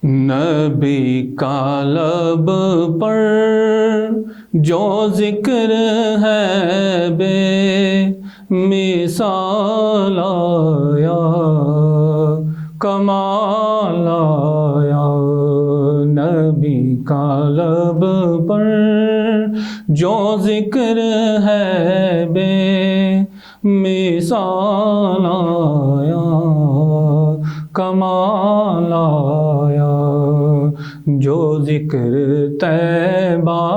نبی کا لب پر جو ذکر ہے بے مثال آیا، کمال آیا۔ نبی کا لب پر جو ذکر ہے بے مثال آیا، کمال آیا۔ جو ذکر طیبہ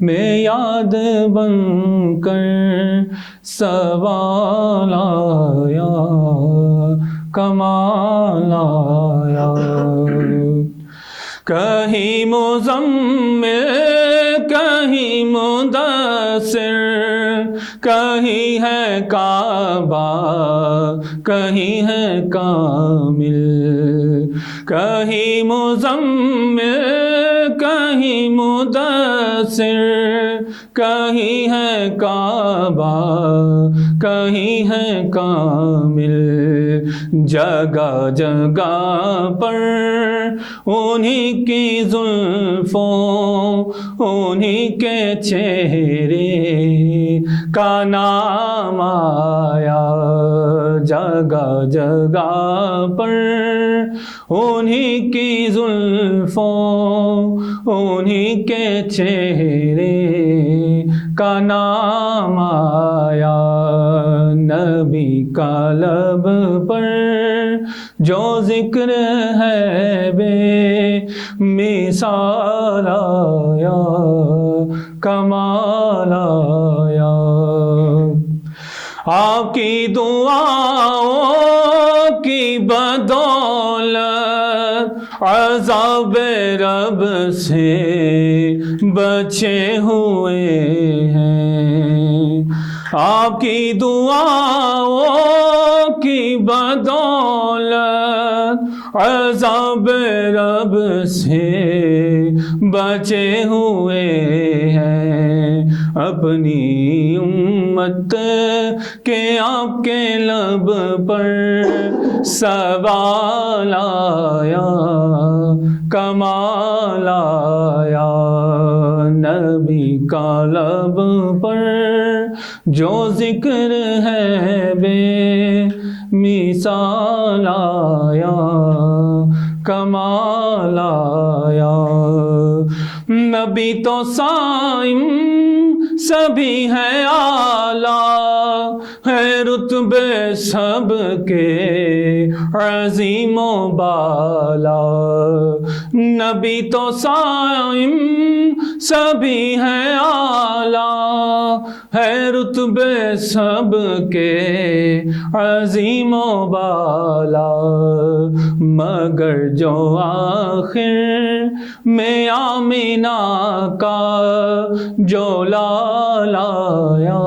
میں یاد بن کر سوال آیا، کمال آیا۔ کہیں مزمل، کہیں مدثر، کہیں ہے کعبہ، کہیں ہے کامل۔ کہیں مزمل، کہیں مدثر، کہیں ہے کعبہ، کہیں ہے کامل۔ جگہ جگہ پر انہی کی زلفوں، انہی کے چہرے کا نام آیا۔ جگہ جگہ پر انہی کی زلفوں، انہی کے چہرے کا نام آیا۔ نبی کا لب پر جو ذکر ہے بے مثال آیا، کمال آیا۔ آپ کی دعاؤں کی بدولت عذاب رب سے بچے ہوئے ہیں۔ آپ کی دعاؤں کی بدولت عذاب رب سے بچے ہوئے ہیں۔ اپنی امت کے آپ کے لب پر سوال آیا، کمال آیا۔ نبی کا لب پر جو ذکر ہے بے مثال آیا، کمال آیا۔ نبی تو صائم سبھی ہے اعلیٰ، ہے رتبے سب کے عظیم و بالا۔ نبی تو صائم سبھی ہے اعلیٰ، ہے رتبے سب کے عظیم و بالا۔ مگر جو آخر میں آمینہ کا جو لال آیا،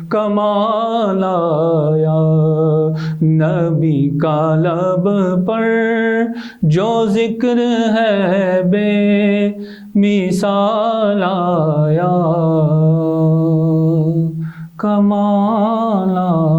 کمال آیا۔ نبی کا لب پر جو ذکر ہے بے مثال آیا، کمال آیا۔